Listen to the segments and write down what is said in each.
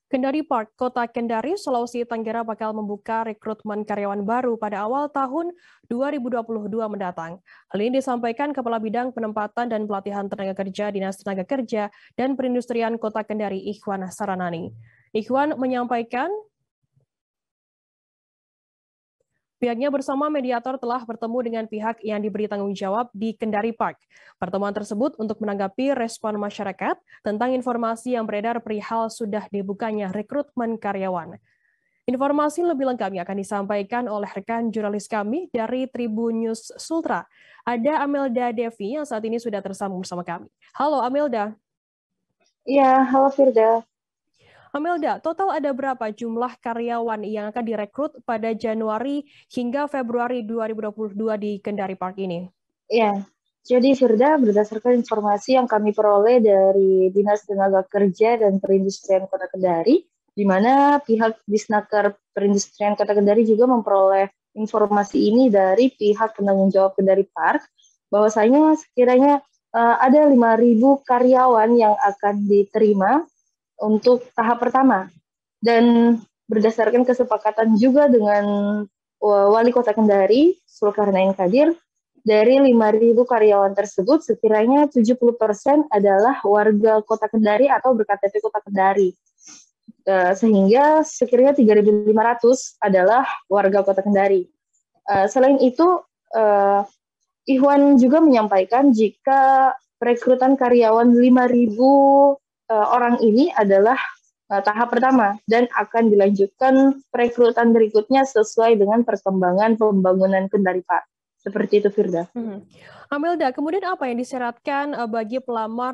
Kendari Park, Kota Kendari, Sulawesi Tenggara bakal membuka rekrutmen karyawan baru pada awal tahun 2022 mendatang. Hal ini disampaikan Kepala Bidang Penempatan dan Pelatihan Tenaga Kerja Dinas Tenaga Kerja dan Perindustrian Kota Kendari, Ikhwan Saranani. Ikhwan menyampaikan pihaknya bersama mediator telah bertemu dengan pihak yang diberi tanggung jawab di Kendari Park. Pertemuan tersebut untuk menanggapi respon masyarakat tentang informasi yang beredar perihal sudah dibukanya rekrutmen karyawan. Informasi lebih lengkapnya akan disampaikan oleh rekan jurnalis kami dari Tribun News Sultra. Ada Amelda Devi yang saat ini sudah tersambung bersama kami. Halo Amelda. Iya, halo Firda. Amelda, total ada berapa jumlah karyawan yang akan direkrut pada Januari hingga Februari 2022 di Kendari Park ini? Ya, jadi Firda, berdasarkan informasi yang kami peroleh dari Dinas Tenaga Kerja dan Perindustrian Kota Kendari, di mana pihak Disnaker Perindustrian Kota Kendari juga memperoleh informasi ini dari pihak penanggung jawab Kendari Park, bahwasanya sekiranya ada 5.000 karyawan yang akan diterima untuk tahap pertama. Dan berdasarkan kesepakatan juga dengan Wali Kota Kendari, Zulkarnain Kadir, dari 5.000 karyawan tersebut, sekiranya 70% adalah warga Kota Kendari atau berKTP Kota Kendari. Sehingga sekiranya 3.500 adalah warga Kota Kendari. Selain itu, Ikhwan juga menyampaikan jika perekrutan karyawan 5.000 orang ini adalah tahap pertama dan akan dilanjutkan perekrutan berikutnya sesuai dengan perkembangan pembangunan Kendari Park. Seperti itu, Firda. Amelda, kemudian apa yang disyaratkan bagi pelamar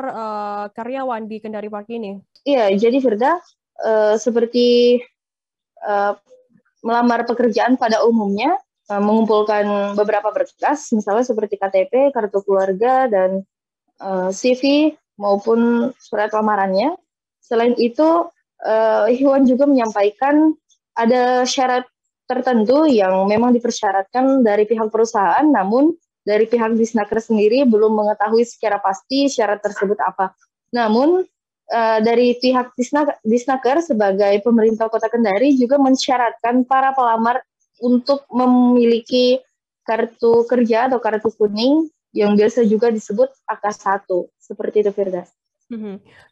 karyawan di Kendari Park ini? Iya, jadi Firda, seperti melamar pekerjaan pada umumnya, mengumpulkan beberapa berkas, misalnya seperti KTP, kartu keluarga, dan CV maupun surat lamarannya. Selain itu, Ikhwan juga menyampaikan ada syarat tertentu yang memang dipersyaratkan dari pihak perusahaan, namun dari pihak Disnaker sendiri belum mengetahui secara pasti syarat tersebut apa. Namun dari pihak Disnaker sebagai pemerintah Kota Kendari juga mensyaratkan para pelamar untuk memiliki kartu kerja atau kartu kuning yang biasa juga disebut AK1. Seperti itu, Firda.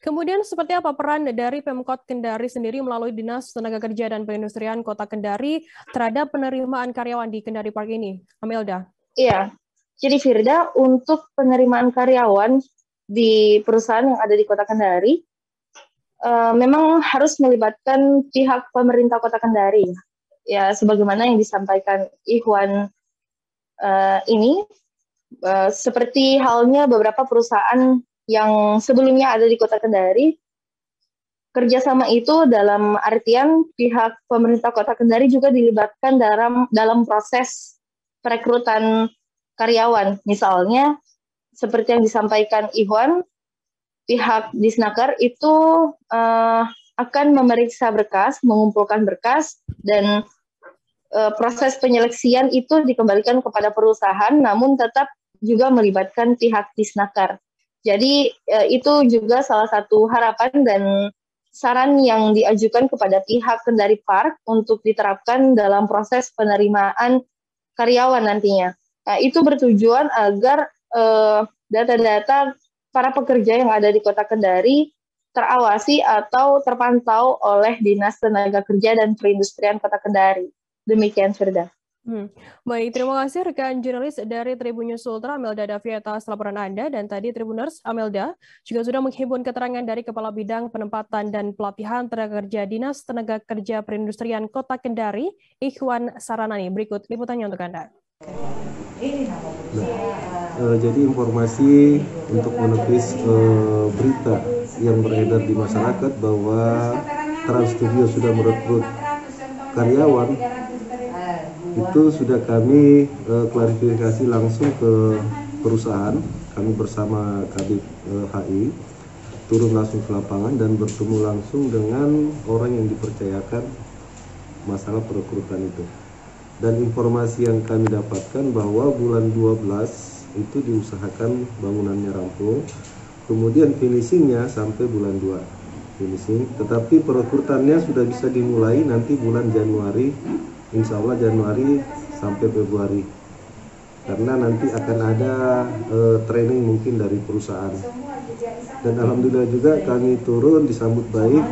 Kemudian seperti apa peran dari Pemkot Kendari sendiri melalui Dinas Tenaga Kerja dan Perindustrian Kota Kendari terhadap penerimaan karyawan di Kendari Park ini, Amelda? Iya, jadi Firda, untuk penerimaan karyawan di perusahaan yang ada di Kota Kendari, memang harus melibatkan pihak pemerintah Kota Kendari. Ya, sebagaimana yang disampaikan Ikhwan ini, seperti halnya beberapa perusahaan yang sebelumnya ada di Kota Kendari, kerjasama itu dalam artian pihak pemerintah Kota Kendari juga dilibatkan dalam proses perekrutan karyawan. Misalnya, seperti yang disampaikan Ikhwan, pihak Disnaker itu akan memeriksa berkas, mengumpulkan berkas, dan proses penyeleksian itu dikembalikan kepada perusahaan, namun tetap juga melibatkan pihak Disnaker. Jadi itu juga salah satu harapan dan saran yang diajukan kepada pihak Kendari Park untuk diterapkan dalam proses penerimaan karyawan nantinya. Nah, itu bertujuan agar data-data para pekerja yang ada di Kota Kendari terawasi atau terpantau oleh Dinas Tenaga Kerja dan Perindustrian Kota Kendari. Demikian, Firda. Baik, terima kasih rekan jurnalis dari Tribun News Sultra, Amelda Devi atas laporan Anda. Dan tadi Tribuners, Amelda juga sudah menghimpun keterangan dari Kepala Bidang Penempatan dan Pelatihan Tenaga Kerja Dinas Tenaga Kerja Perindustrian Kota Kendari, Ikhwan Saranani. Berikut liputannya untuk Anda. Jadi informasi untuk menepis berita yang beredar di masyarakat bahwa Trans Studio sudah merekrut karyawan, itu sudah kami klarifikasi langsung ke perusahaan. Kami bersama Kadif HI turun langsung ke lapangan dan bertemu langsung dengan orang yang dipercayakan masalah perekrutan itu. Dan informasi yang kami dapatkan bahwa bulan 12 itu diusahakan bangunannya rampung, kemudian finishingnya sampai bulan 2. finishing, tetapi perekrutannya sudah bisa dimulai nanti bulan Januari, insya Allah Januari sampai Februari, karena nanti akan ada training mungkin dari perusahaan. Dan alhamdulillah juga kami turun disambut baik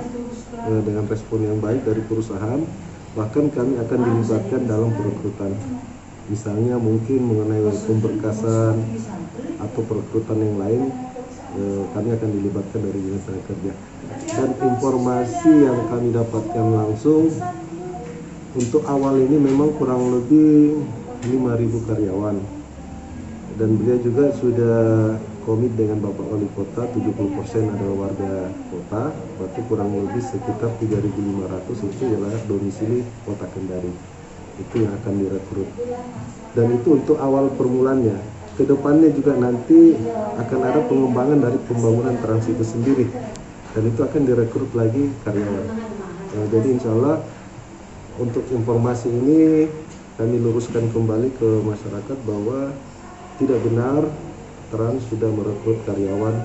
dengan respon yang baik dari perusahaan, bahkan kami akan dilibatkan dalam perekrutan, misalnya mungkin mengenai pemberkasan atau perekrutan yang lain, kami akan dilibatkan dari Dinas Tenaga Kerja. Dan informasi yang kami dapatkan langsung, untuk awal ini memang kurang lebih 5.000 karyawan, dan beliau juga sudah komit dengan Bapak Wali Kota 70% adalah warga kota, berarti kurang lebih sekitar 3.500 itu adalah domisili Kota Kendari, itu yang akan direkrut. Dan itu untuk awal permulannya. Kedepannya juga nanti akan ada pengembangan dari pembangunan trans itu sendiri, dan itu akan direkrut lagi karyawan. Jadi insya Allah untuk informasi ini kami luruskan kembali ke masyarakat bahwa tidak benar Trans sudah merekrut karyawan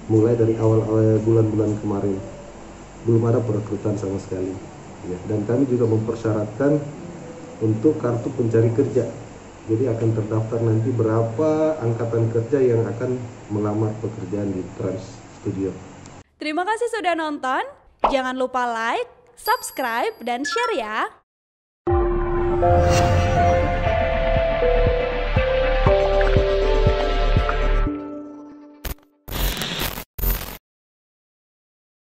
mulai dari awal-awal bulan-bulan kemarin. Belum ada perekrutan sama sekali. Ya, dan kami juga mempersyaratkan untuk kartu pencari kerja. Jadi akan terdaftar nanti berapa angkatan kerja yang akan melamar pekerjaan di Trans Studio. Terima kasih sudah nonton. Jangan lupa like, subscribe, dan share ya.